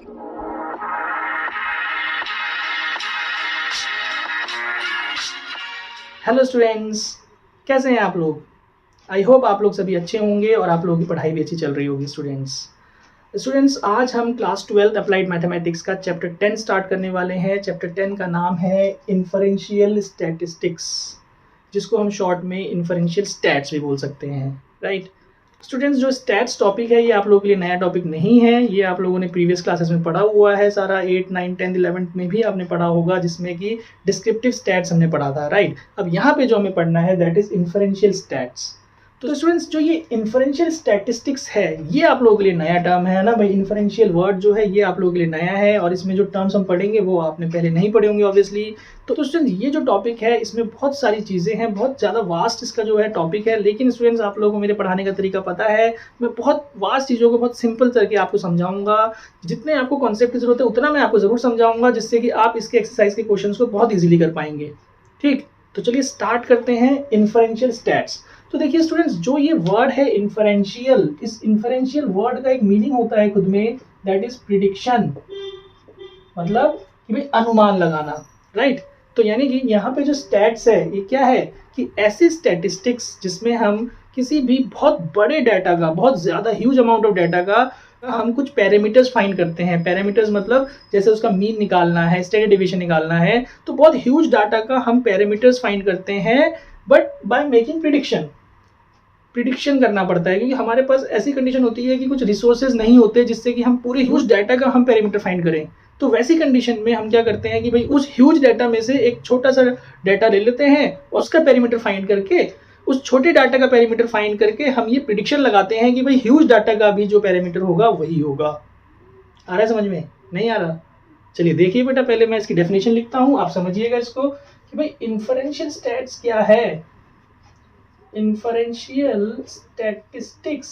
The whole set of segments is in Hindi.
हेलो स्टूडेंट्स, कैसे हैं आप लोग। आई होप आप लोग सभी अच्छे होंगे और आप लोगों की पढ़ाई भी अच्छी चल रही होगी। स्टूडेंट्स आज हम क्लास 12 अप्लाइड मैथमेटिक्स का चैप्टर 10 स्टार्ट करने वाले हैं। चैप्टर 10 का नाम है इन्फरेंशियल स्टैटिस्टिक्स, जिसको हम शॉर्ट में इन्फरेंशियल स्टैट्स भी बोल सकते हैं। राइट स्टूडेंट्स, जो स्टैट्स टॉपिक है ये आप लोगों के लिए नया टॉपिक नहीं है। ये आप लोगों ने प्रीवियस क्लासेस में पढ़ा हुआ है, सारा 8, 9, 10, 11 में भी आपने पढ़ा होगा, जिसमें कि डिस्क्रिप्टिव स्टैट्स हमने पढ़ा था। राइट, अब यहाँ पे जो हमें पढ़ना है दैट इज इन्फरेंशियल स्टैट्स। तो स्टूडेंट्स, जो ये इन्फरेंशियल स्टैटिस्टिक्स है ये आप लोगों के लिए नया टर्म है ना भाई। इन्फरेंशियल वर्ड जो है ये आप लोगों के लिए नया है और इसमें जो टर्म्स हम पढ़ेंगे वो आपने पहले नहीं पढ़े होंगे ऑब्वियसली। तो स्टूडेंट्स, ये जो टॉपिक है इसमें बहुत सारी चीज़ें हैं, बहुत ज़्यादा वास्ट इसका जो है टॉपिक है। लेकिन स्टूडेंट्स, आप लोगों को मेरे पढ़ाने का तरीका पता है, मैं बहुत वास्ट चीज़ों को बहुत सिंपल करके आपको समझाऊंगा। जितने आपको कॉन्सेप्ट की जरूरत है उतना मैं आपको ज़रूर समझाऊंगा, जिससे कि आप इसके एक्सरसाइज के क्वेश्चन को बहुत ईजिली कर पाएंगे। ठीक, तो चलिए स्टार्ट करते हैं इन्फरेंशियल स्टैट्स। तो देखिए स्टूडेंट्स, जो ये वर्ड है इन्फरेंशियल, इस इन्फरेंशियल वर्ड का एक मीनिंग होता है खुद में, दैट इज प्रिडिक्शन, मतलब कि भाई अनुमान लगाना। राइट, तो यानी कि यहाँ पे जो स्टैट्स है ये क्या है कि ऐसी स्टैटिस्टिक्स जिसमें हम किसी भी बहुत बड़े डाटा का, बहुत ज्यादा ह्यूज अमाउंट ऑफ डाटा का हम कुछ पैरामीटर्स फाइंड करते हैं। पैरामीटर्स मतलब जैसे उसका मीन निकालना है, स्टैंडर्ड डिवीएशन निकालना है, तो बहुत ह्यूज डाटा का हम पैरामीटर्स फाइंड करते हैं, बट बाय मेकिंग प्रिडिक्शन करना पड़ता है, क्योंकि हमारे पास ऐसी कंडीशन होती है कि कुछ रिसोर्सेज नहीं होते जिससे कि हम पूरे ह्यूज डाटा का हम पैरामीटर फाइंड करें। तो वैसी कंडीशन में हम क्या करते हैं कि भाई उस ह्यूज डाटा में से एक छोटा सा डाटा ले लेते हैं और उसका पैरामीटर फाइंड करके, उस छोटे डाटा का पैरामीटर फाइंड करके हम ये प्रिडिक्शन लगाते हैं कि भाई ह्यूज डाटा का भी जो पैरामीटर होगा वही होगा। आ रहा है समझ में? नहीं आ रहा? चलिए देखिए बेटा, पहले मैं इसकी डेफिनेशन लिखता हूं, आप समझिएगा इसको कि भाई इन्फरेंशियल स्टैट्स क्या है। Inferential statistics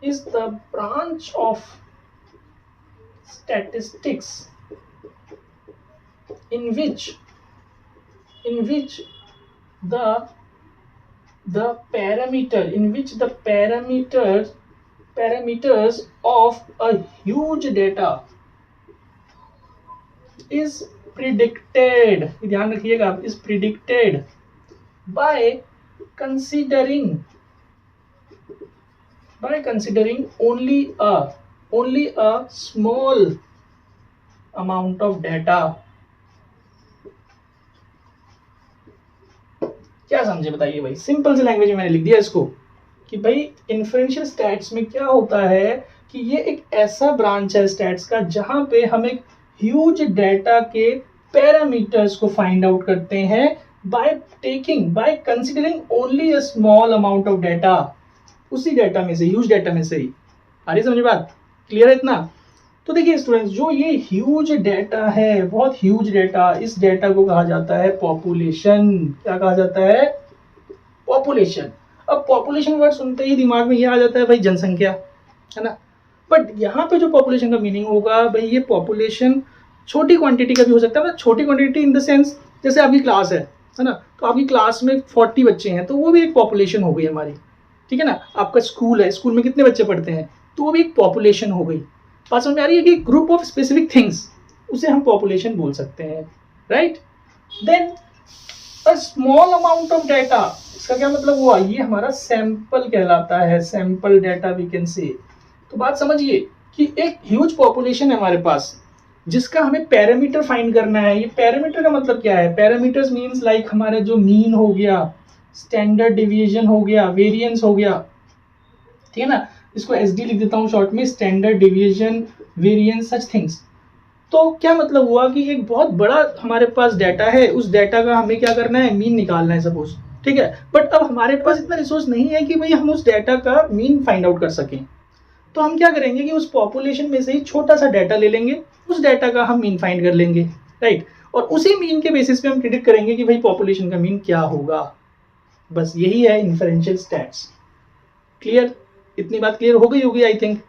is the branch of statistics in which the parameters of a huge data is predicted, ध्यान रखिएगा, is predicted by considering only a small amount of data। क्या समझे बताइए भाई? सिंपल सी लैंग्वेज में मैंने लिख दिया इसको कि भाई इन्फरेंशियल स्टैट्स में क्या होता है कि ये एक ऐसा ब्रांच है स्टैट्स का जहां पे हम एक ह्यूज डाटा के पैरामीटर्स को फाइंड आउट करते हैं by considering only a small amount of data, उसी डाटा में से, ह्यूज डाटा में से ही। आ रही समझ बात? क्लियर है इतना? तो देखिए स्टूडेंट्स, जो ये ह्यूज डाटा है, बहुत ह्यूज डाटा, इस डाटा को कहा जाता है पॉपुलेशन। क्या कहा जाता है? पॉपुलेशन। अब पॉपुलेशन वर्ड सुनते ही दिमाग में ये आ जाता है भाई जनसंख्या, है ना। बट यहाँ पे जो पॉपुलेशन का मीनिंग होगा भाई, ये पॉपुलेशन छोटी क्वांटिटी का भी हो सकता है। मतलब छोटी क्वांटिटी इन द सेंस, जैसे आपकी क्लास है ना, तो आपकी क्लास में 40 बच्चे हैं, तो वो भी एक पॉपुलेशन हो गई हमारी। ठीक है ना। आपका स्कूल है, स्कूल में कितने बच्चे पढ़ते हैं, तो वो भी एक पॉपुलेशन हो गई। बात समझ में आ रही है कि ग्रुप ऑफ स्पेसिफिक थिंग्स, उसे हम पॉपुलेशन बोल सकते हैं। Right, then a small amount of data, इसका क्या मतलब हुआ? ये हमारा सैंपल कहलाता है, सैंपल डाटा वी कैन से। तो बात समझिए कि एक ह्यूज पॉपुलेशन है हमारे पास जिसका हमें पैरामीटर फाइंड करना है। ये पैरामीटर का मतलब क्या है? पैरामीटर्स मींस लाइक हमारा जो मीन हो गया, स्टैंडर्ड डिवीजन हो गया, वेरिएंस हो गया, ठीक है ना। इसको एसडी लिख देता हूँ शॉर्ट में, standard division, variance, such things. तो क्या मतलब हुआ कि एक बहुत बड़ा हमारे पास डाटा है, उस डाटा का हमें क्या करना है? मीन निकालना है सपोज, ठीक है। बट अब हमारे पास इतना रिसोर्स नहीं है कि भाई हम उस डाटा का मीन फाइंड आउट कर सकें। तो हम क्या करेंगे कि उस पॉपुलेशन में से ही छोटा सा डाटा ले लेंगे, उस डाटा का हम मीन फाइंड कर लेंगे। राइट, और उसी मीन के बेसिस पे हम प्रेडिक्ट करेंगे कि भाई पॉपुलेशन का मीन क्या होगा। बस यही है इन्फरेंशियल स्टैट्स। क्लियर? इतनी बात क्लियर हो गई होगी आई थिंक।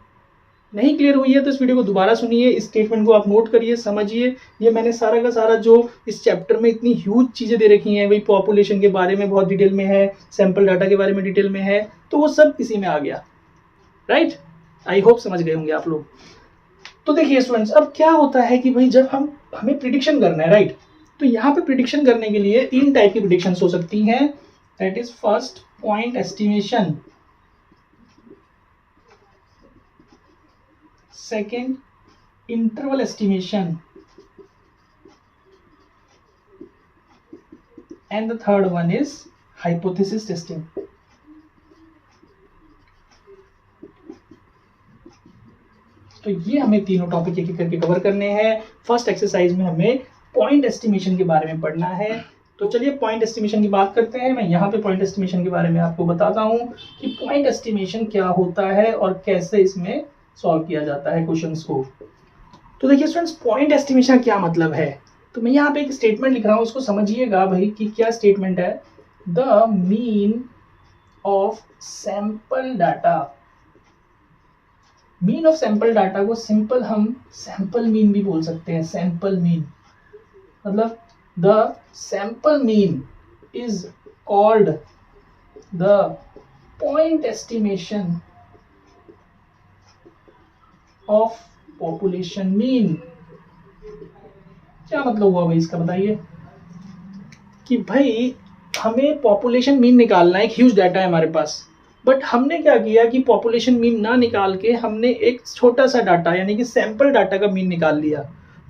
नहीं क्लियर हुई है तो इस वीडियो को दोबारा सुनिए, इस स्टेटमेंट को आप नोट करिए, समझिए। ये मैंने सारा का सारा जो इस चैप्टर में इतनी ह्यूज चीज़ें दे रखी हैं, भाई पॉपुलेशन के बारे में बहुत डिटेल में है, सैंपल डाटा के बारे में डिटेल में है, तो वो सब इसी में आ गया। राइट, आई होप समझ गए होंगे आप लोग। तो देखिए स्टूडेंट्स, अब क्या होता है कि भाई जब हमें प्रिडिक्शन करना है, राइट, तो यहाँ पे प्रिडिक्शन करने के लिए 3 टाइप की प्रिडिक्शन हो सकती हैं। That is first point estimation, second interval estimation, and the third one is hypothesis testing. तो ये हमें तीनों टॉपिक एक एक करके कवर करने हैं। फर्स्ट एक्सरसाइज में हमें पॉइंट एस्टिमेशन के बारे में पढ़ना है। तो चलिए पॉइंट एस्टिमेशन की बात करते हैं। मैं यहाँ पे पॉइंट एस्टिमेशन के बारे में आपको बताता हूँ कि पॉइंट एस्टिमेशन क्या होता है और कैसे इसमें सॉल्व किया जाता है क्वेश्चंस को। तो देखिए स्टूडेंट्स, पॉइंट एस्टिमेशन क्या मतलब है, तो मैं यहाँ पे एक स्टेटमेंट लिख रहा हूँ, उसको समझिएगा भाई कि क्या स्टेटमेंट है। The mean of sample data, mean of sample data को सिंपल हम सैंपल मीन भी बोल सकते हैं। सैंपल मीन मतलब the sample mean is called the point estimation of population mean. क्या मतलब हुआ भाई इसका, बताइए। कि भाई हमें पॉपुलेशन मीन निकालना है, एक ह्यूज डाटा है हमारे पास, बट हमने क्या किया कि पॉपुलेशन मीन ना निकाल के हमने एक छोटा सा डाटा यानी कि सैंपल डाटा का मीन निकाल लिया।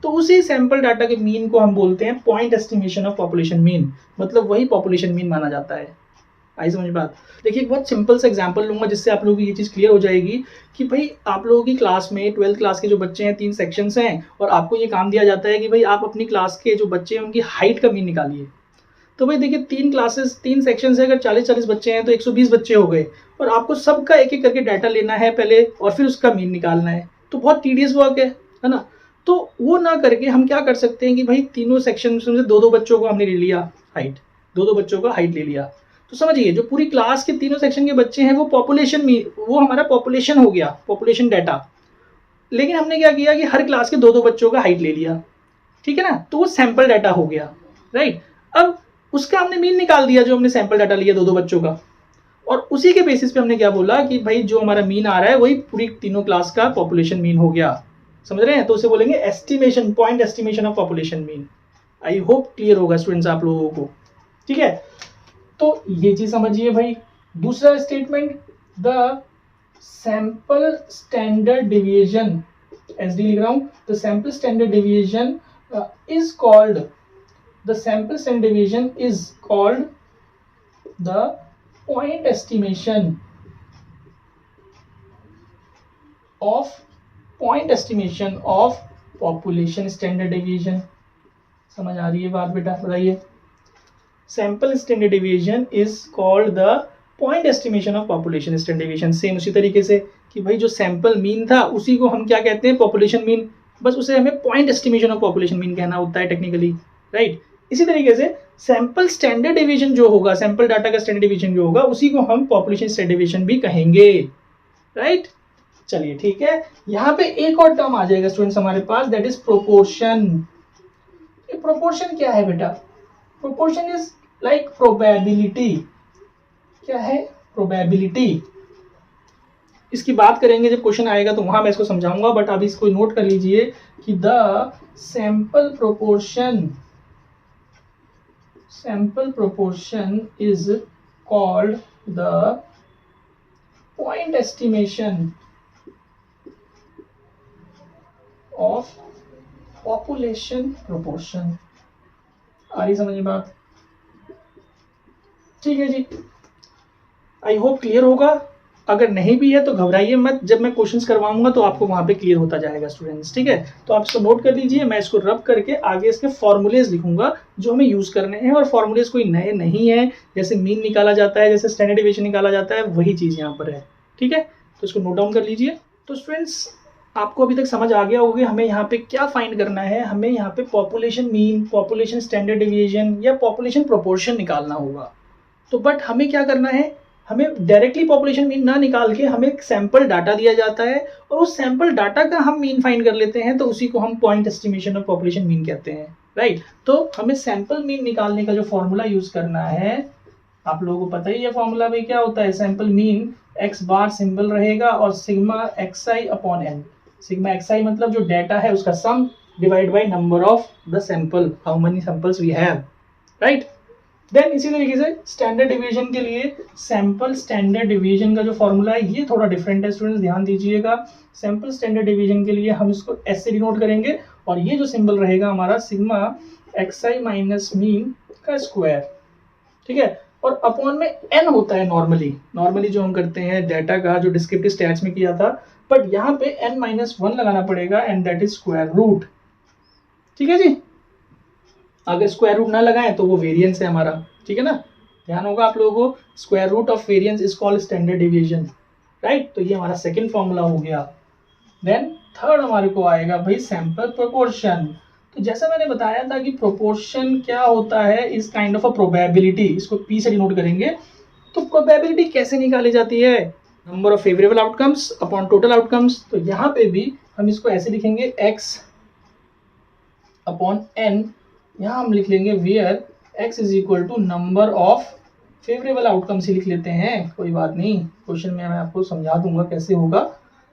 तो उसी सैंपल डाटा के मीन को हम बोलते हैं point estimation of population mean, मतलब वही पॉपुलेशन मीन माना जाता है। आई समझ बात। देखिए एक बहुत सिंपल सा एग्जांपल लूंगा जिससे आप लोगों की ये चीज़ क्लियर हो जाएगी कि भाई आप लोगों की क्लास में 12th क्लास के जो बच्चे हैं 3 सेक्शंस हैं, और आपको ये काम दिया जाता है कि भाई आप अपनी क्लास के जो बच्चे हैं उनकी हाइट का मीन निकालिए। तो भाई देखिए 3 सेक्शन है, अगर 40-40 बच्चे हैं तो 120 बच्चे हो गए, और आपको सबका एक एक करके डाटा लेना है पहले और फिर उसका मीन निकालना है। तो बहुत टीडियस वर्क है ना। तो वो ना करके हम क्या कर सकते हैं कि भाई तीनों सेक्शन में से 2-2 बच्चों को हमने ले लिया हाइट, 2-2 बच्चों का हाइट ले लिया। तो समझिए जो पूरी क्लास के तीनों सेक्शन के बच्चे हैं वो पॉपुलेशन मीन, वो हमारा पॉपुलेशन हो गया, पॉपुलेशन डाटा। लेकिन हमने क्या किया कि हर क्लास के 2-2 बच्चों का हाइट ले लिया, ठीक है ना, तो वो सैंपल डाटा हो गया, राइट। अब उसका हमने मीन निकाल दिया जो हमने सैंपल डाटा लिया 2-2 बच्चों का, और उसी के बेसिस पे हमने क्या बोला कि भाई जो हमारा मीन आ रहा है वही पूरी तीनों क्लास का पॉपुलेशन मीन हो गया। समझ रहे हैं, तो उसे बोलेंगे estimation, point estimation of population mean. I hope clear होगा स्टूडेंट्स आप लोगों को, ठीक है। तो ये चीज समझिए भाई। दूसरा statement, the sample standard deviation, SD लिख रहा हूं, the sample standard deviation is called, the sample standard deviation is called the point estimation of population standard deviation। समझ आ रही है बात बेटा, बताइए। sample standard deviation is called the point estimation of population standard deviation। Same उसी तरीके से कि भाई जो सैंपल मीन था उसी को हम क्या कहते हैं, पॉपुलेशन मीन, बस उसे हमें point estimation of population mean कहना होता है टेक्निकली, राइट। इसी तरीके से सैंपल स्टैंडर्ड डेविएशन जो होगा, सैंपल डाटा का स्टैंडर्ड डेविएशन जो होगा उसी को हम पॉपुलेशन स्टैंडर्ड डेविएशन भी कहेंगे, राइट। चलिए ठीक है। यहाँ पे एक और टर्म आ जाएगा स्टूडेंट्स हमारे पास, दैट इज प्रोपोर्शन। प्रोपोर्शन क्या है बेटा? Proportion is like probability. क्या है? प्रोबेबिलिटी। इसकी बात करेंगे जब क्वेश्चन आएगा तो वहां मैं इसको समझाऊंगा, बट अभी इसको नोट कर लीजिए कि the sample proportion is called the point estimation of population proportion। आ रही समझ में बात? ठीक है जी, आई होप क्लियर होगा। अगर नहीं भी है तो घबराइए मत, जब मैं क्वेश्चंस करवाऊंगा तो आपको वहां पे क्लियर होता जाएगा स्टूडेंट्स, ठीक है। तो आप इसको नोट कर लीजिए, मैं इसको रब करके आगे इसके फॉर्मूलेज लिखूंगा जो हमें यूज करने हैं, और फॉर्मूलेज कोई नए नहीं है, जैसे मीन निकाला जाता है, जैसे स्टैंडर्ड डेविएशन निकाला जाता है, वही चीज यहाँ पर है, ठीक है। तो इसको नोट डाउन कर लीजिए। तो स्टूडेंट्स आपको अभी तक समझ आ गया होगा हमें यहाँ पे क्या फाइंड करना है। हमें यहाँ पे population mean, population standard deviation या पॉपुलेशन प्रोपोर्शन निकालना होगा। तो बट हमें क्या करना है, हमें डायरेक्टली पॉपुलेशन मीन ना निकाल के हमें एक सैंपल डाटा दिया जाता है, और उस सैंपल डाटा का हम मीन फाइंड कर लेते हैं, तो उसी को हम point estimation of population mean कहते हैं, राइट। तो हमें सैंपल मीन निकालने का जो फॉर्मूला यूज करना है, आप लोगों को पता ही है फॉर्मूला भाई क्या होता है। Sample mean x bar symbol रहेगा और sigma xi upon n, sigma xi मतलब जो डाटा है उसका sum divide by number of the sample, how many samples we have, right. Then इसी तरीके से स्टैंडर्ड डिवीजन के लिए सैंपल स्टैंडर्ड डिवीजन का जो फॉर्मूला है ये थोड़ा डिफरेंट है स्टूडेंट्स, ध्यान दीजिएगा। सैंपल स्टैंडर्ड डिवीजन के लिए हम इसको ऐसे डिनोट करेंगे और ये जो सिंबल रहेगा हमारा सिग्मा xi माइनस मीन का स्क्वायर, ठीक है। और अपॉन में n होता है नॉर्मली जो हम करते हैं डाटा का जो डिस्क्रिप्टिव स्टैट्स में किया था, बट यहाँ पे n-1 लगाना पड़ेगा and that is square root, ठीक है जी। अगर स्क्वायर रूट ना लगाएं तो वो वेरिएंस है हमारा, ठीक है ना, ध्यान होगा आप लोगों को। Square root of variance is called standard division, right. तो ये हमारा सेकंड फॉर्मूला हो गया। देन थर्ड हमारे को आएगा भाई सैंपल प्रोपोर्शन। तो जैसा मैंने बताया था कि प्रोपोर्शन क्या होता है, is kind of a probability, इसको पी से डिनोट करेंगे। तो प्रोबेबिलिटी कैसे निकाली जाती है, number of favourable outcomes upon total outcomes. तो यहाँ पे भी हम इसको ऐसे लिखेंगे x अपॉन n, यहाँ हम लिख लेंगे where x is equal to number of favourable outcomes ही लिख लेते हैं, कोई बात नहीं, क्वेश्चन में मैं आपको समझा दूंगा कैसे होगा।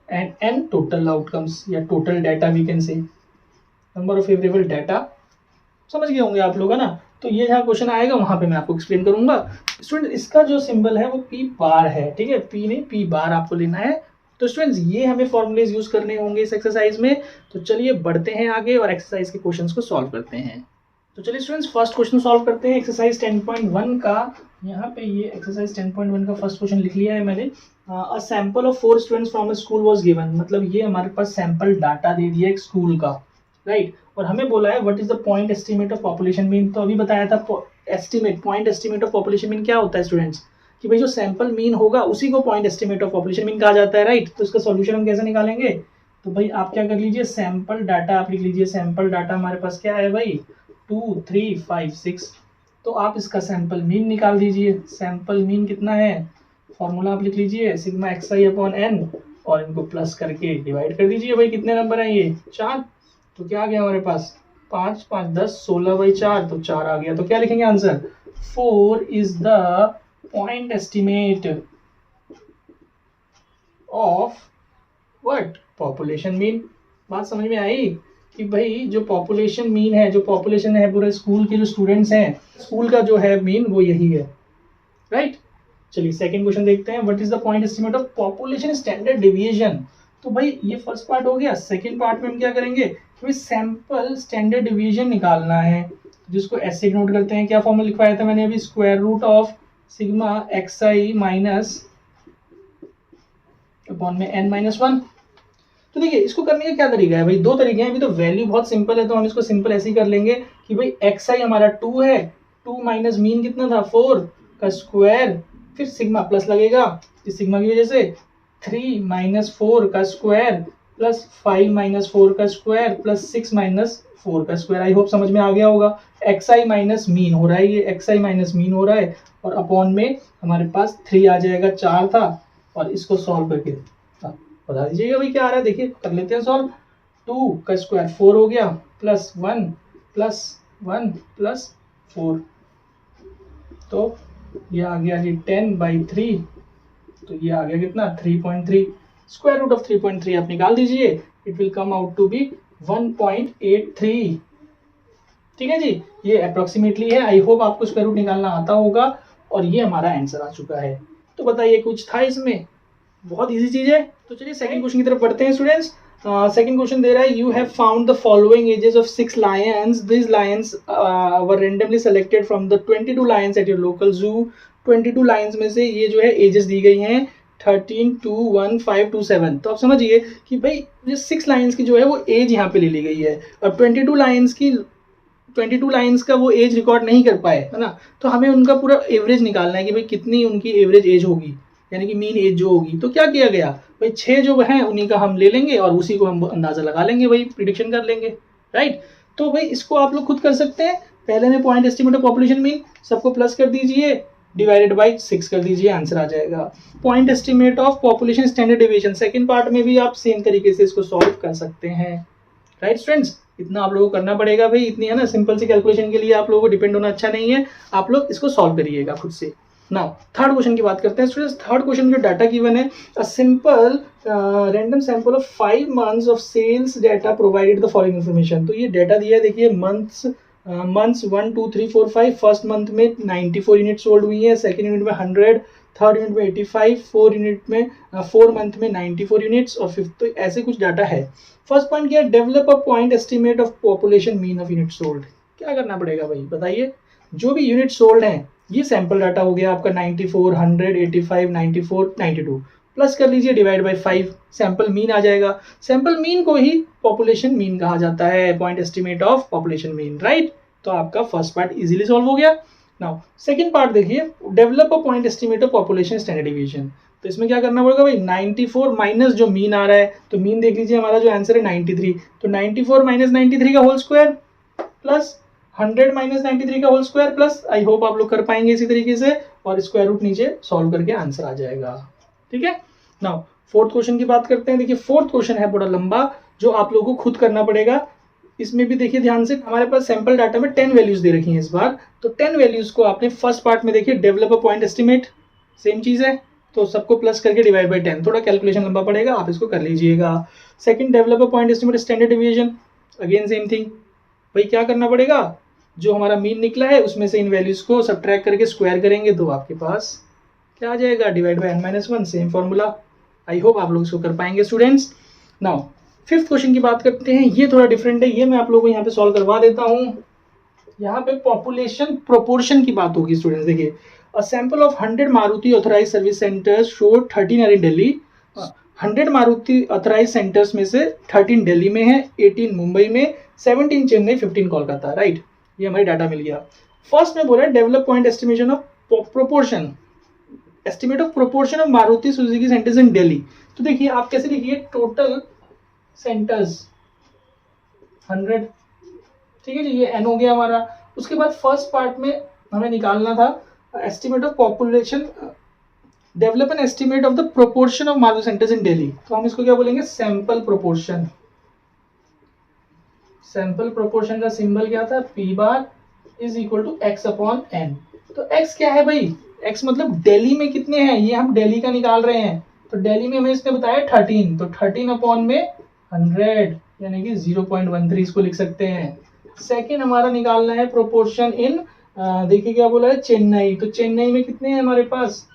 एंड n टोटल आउटकम्स या total data we can say, number of favourable data, समझ गए होंगे आप लोग, है ना। तो ये जहाँ क्वेश्चन आएगा वहां पे मैं आपको एक्सप्लेन करूंगा। स्टूडेंट इसका जो सिंबल है वो पी बार है, ठीक है, पी नहीं पी बार आपको लेना है। तो स्टूडेंट्स ये हमें फॉर्मूलेज यूज करने होंगे इस एक्सरसाइज में। तो चलिए बढ़ते हैं आगे और एक्सरसाइज के क्वेश्चंस को सॉल्व करते हैं। तो चलिए स्टूडेंट्स फर्स्ट क्वेश्चन सॉल्व करते हैं एक्सरसाइज 10.1 का। यहाँ पे ये एक्सरसाइज 10.1 का फर्स्ट क्वेश्चन लिख लिया है मैंने। अ sample of 4 students from a school was given, मतलब ये हमारे पास सैंपल डाटा दे दिया एक स्कूल का, राइट। और हमें बोला है what is the point estimate of population mean. तो अभी बताया था point estimate of population mean क्या होता है स्टूडेंट्स, कि भाई जो सैंपल मीन होगा उसी को point estimate of population mean कहा जाता है, राइट। तो इसका सॉल्यूशन हम कैसे निकालेंगे, तो भाई आप क्या कर लीजिए, सैंपल डाटा आप लिख लीजिए। सैंपल डाटा हमारे पास क्या है भाई 2 3 5 6, तो आप इसका सैंपल मीन निकाल दीजिए। सैंपल मीन कितना है, फॉर्मूला आप लिख लीजिए सिग्मा xi अपॉन n और इनको प्लस करके डिवाइड कर दीजिए। भाई कितने नंबर हैं ये 4, तो क्या आ गया हमारे पास 5 5 10 16/4, तो 4 आ गया। तो क्या लिखेंगे answer, 4 is the point estimate of what population mean. बात समझ में आई कि भाई जो पॉपुलेशन मीन है, जो पॉपुलेशन है पूरे स्कूल के जो स्टूडेंट्स हैं, स्कूल का जो है मीन वो यही है, राइट। चलिए सेकंड क्वेश्चन देखते हैं, what is the point estimate of population standard division. तो भाई ये फर्स्ट पार्ट हो गया। सेकंड पार्ट में हम क्या करेंगे, तो सैंपल स्टैंडर्ड डिवीजन निकालना है, जिसको ऐसे नोट करते हैं। क्या फॉर्मूला लिखवाया था मैंने अभी, square root of sigma xi minus upon में n-1। तो देखिए इसको करने का क्या तरीका है भाई, दो तरीके हैं। अभी तो वैल्यू बहुत सिंपल है तो हम इसको सिंपल ऐसे ही कर लेंगे कि भाई xi हमारा 2 है, 2 माइनस मीन कितना था 4 का स्क्वायर, फिर सिग्मा प्लस लगेगा इस सिग्मा की वजह से, 3 माइनस 4 का स्क्वायर प्लस 5 माइनस 4 का स्क्वायर प्लस 6 माइनस 4 का स्क्वायर। आई होप समझ में आ गया होगा। xi माइनस मीन हो रहा है, ये xi माइनस मीन हो रहा है और अपॉन में हमारे पास 3 आ जाएगा, 4 था, और इसको सॉल्व करके बता दीजिएगा भाई क्या आ रहा है। देखिए कर लेते हैं सॉल्व। 2 का स्क्वायर 4 हो गया प्लस 1 प्लस 1 प्लस 4, तो ये आ गया जी 10/3, तो ये आ गया कितना 3.3। स्क्वायर रूट ऑफ 3.3 आप निकाल दीजिए, it will come out to be 1.83। ठीक है जी, ये अप्रोक्सीमेटली है। आई होप आपको स्क्वायर रूट निकालना आता होगा और ये हमारा आंसर आ चुका है। तो बताइए कुछ था इसमें, बहुत इजी चीज है। तो चलिए सेकंड क्वेश्चन की तरफ बढ़ते हैं स्टूडेंट्स। सेकंड क्वेश्चन दे रहा है, you have found the following ages of 6 lions, this lions were randomly selected from the 22 lions at your local zoo. 22 Lions में से ये जो है एजेस दी गई हैं 13, 2, 1, 5 to 7। तो आप समझिए कि भाई ये 6 लायंस की जो है वो एज यहाँ पे ले ली गई है और 22 लायंस का वो एज रिकॉर्ड नहीं कर पाए, है ना। तो हमें उनका पूरा एवरेज निकालना है कि भाई कितनी उनकी एवरेज एज होगी, यानी कि मीन एज जो होगी। तो क्या किया गया भाई, 6 जो हैं उन्हीं का हम ले लेंगे और उसी को हम अंदाजा लगा लेंगे, भाई प्रिडिक्शन कर लेंगे, राइट। तो भाई इसको आप लोग खुद कर सकते हैं। पहले में point estimate of population mean सबको प्लस कर दीजिए, डिवाइडेड बाय 6 कर दीजिए, आंसर आ जाएगा। Point estimate of population standard division second part में भी आप सेम तरीके से इसको सॉल्व कर सकते हैं, राइट स्टूडेंट्स। इतना आप लोगों को करना पड़ेगा भाई, इतनी है ना सिंपल सी कैलकुलेशन के लिए आप लोगों को डिपेंड होना अच्छा नहीं है। आप लोग इसको सॉल्व करिएगा खुद से। नाउ थर्ड क्वेश्चन की बात करते हैं स्टूडेंट्स। थर्ड क्वेश्चन जो डाटा गिवन है, a simple random sample of 5 months of sales data provided the following information. तो ये डाटा दिया है, देखिए मंथ्स 1 2 3 4 5। फर्स्ट मंथ में 94 यूनिट सोल्ड हुई है, सेकंड यूनिट में 100, थर्ड यूनिट में 85, फोर यूनिट में 4 मंथ में 94 यूनिट्स और फिफ्थ, तो ऐसे कुछ डाटा है। फर्स्ट पॉइंट क्या है, develop a point estimate of population mean of unit sold. क्या करना पड़ेगा भाई बताइए, जो भी यूनिट सोल्ड हैं, ये सैंपल डाटा हो गया आपका 94, 100, 85, 94, 92, प्लस कर लीजिए डिवाइड बाय 5, सैंपल मीन आ जाएगा। सैंपल मीन को ही पॉपुलेशन मीन कहा जाता है, point estimate of population mean, right. तो आपका फर्स्ट पार्ट इजीली सॉल्व हो गया। नाउ सेकंड पार्ट देखिए, develop a point estimate of population standard division. तो इसमें क्या करना पड़ेगा भाई, 94 माइनस जो मीन आ रहा है, तो मीन देख लीजिए हमारा जो आंसर है 93, तो 94 माइनस 93 का होल स्क्वायर प्लस 100 माइनस 93 का whole square plus, I hope आप लोग कर पाएंगे इसी तरीके से, और स्क्वायर रूट नीचे सॉल्व करके आंसर आ जाएगा। ठीक है। नाउ फोर्थ क्वेश्चन की बात करते हैं। देखिए फोर्थ क्वेश्चन है बड़ा लंबा, जो आप लोगों को खुद करना पड़ेगा। इसमें भी देखिए ध्यान से, हमारे पास सैंपल डाटा में 10 वैल्यूज दे रखी हैं इस बार। तो 10 वैल्यूज को आपने फर्स्ट पार्ट में देखिए develop a point estimate, same चीज है, तो सबको प्लस करके डिवाइड बाय 10, थोड़ा कैलकुलेशन लंबा पड़ेगा, आप इसको कर लीजिएगा। Second develop a point estimate standard division, again same thing. भाई क्या करना पड़ेगा, जो हमारा मीन निकला है उसमें से इन वैल्यूज को सब्ट्रैक्ट करके स्क्वायर करेंगे, तो आपके पास क्या आ जाएगा, divide by n-1, same formula. I hope आप लोग इसको कर पाएंगे स्टूडेंट्स। नाउ फिफ्थ क्वेश्चन की बात करते हैं, ये थोड़ा डिफरेंट है, ये मैं आप लोगों को यहाँ पे सॉल्व करवा देता हूँ। यहाँ पे पॉपुलेशन प्रोपोर्शन की बात होगी स्टूडेंट्स। देखिए, a sample of 100 Maruti authorise service centres show 13 are in Delhi. 100 Maruti authorise centres में से 13 दिल्ली में है, 18 मुंबई में, 17 चेन्नई, 15 कोलकाता, राइट। ये हमारी डाटा मिल गया। फर्स्ट में बोला है develop point estimation of proportion, estimate of proportion of Maruti Suzuki centres in Delhi. तो देखिए आप कैसे लिखिए, टोटल सेंटर्स 100, ठीक है जी, ये एन हो गया हमारा। उसके बाद फर्स्ट पार्ट में हमें निकालना था estimate of population, develop an estimate of the proportion of Maruti centres in Delhi. तो हम इसको क्या बोलेंगे, सैंपल प्रोपोर्शन। सैंपल प्रोपोर्शन का सिंबल क्या था, P bar is equal to X upon N. तो एक्स क्या है भाई, एक्स मतलब दिल्ली में कितने हैं, ये हम दिल्ली का निकाल रहे हैं। तो दिल्ली में हमें इसने बताया 13, तो 13 अपॉन में 100, यानी कि 0.13 इसको लिख सकते हैं। सेकंड हमारा निकालना है प्रोपोर्शन इन, देखिए क्या बोला है, चेन्नई। तो चेन्नई में कितने हैं हमारे पास,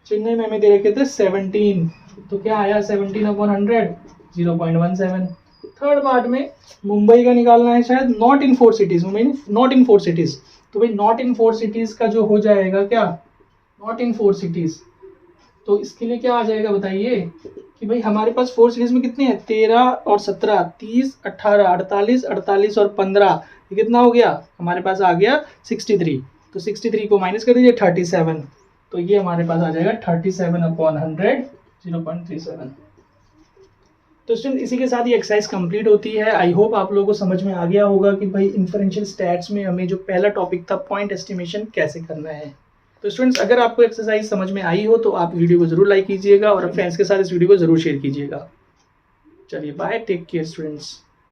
चेन्नई में हमें दे रखे थे 17, तो क्या आया 17 अपॉन 100, 0.17। थर्ड पार्ट में मुंबई का निकालना है शायद, not in 4 cities, Mumbai not in 4 cities. तो भाई नॉट इन 4 सिटीज का जो हो जाएगा क्या, नॉट इन 4 सिटीज, तो इसके लिए क्या आ जाएगा बताइए, कि भाई हमारे पास 4 सीरीज में कितने हैं, 13 और 17, 30, 18, 48, 48 और 15, ये कितना हो गया, हमारे पास आ गया 63। तो 63 को माइनस कर दीजिए 37, तो ये हमारे पास आ जाएगा 37 अपॉन 100, 0.37। तो स्टूडेंट इसी के साथ ये एक्सरसाइज कंप्लीट होती है। आई होप आप लोगों को समझ में आ गया होगा कि भाई इन्फरेंशियल स्टैट्स में हमें जो पहला टॉपिक था पॉइंट एस्टिमेशन कैसे करना है। तो स्टूडेंट्स अगर आपको एक्सरसाइज समझ में आई हो तो आप वीडियो को जरूर लाइक कीजिएगा और फ्रेंड्स के साथ इस वीडियो को जरूर शेयर कीजिएगा। चलिए बाय, टेक केयर स्टूडेंट्स।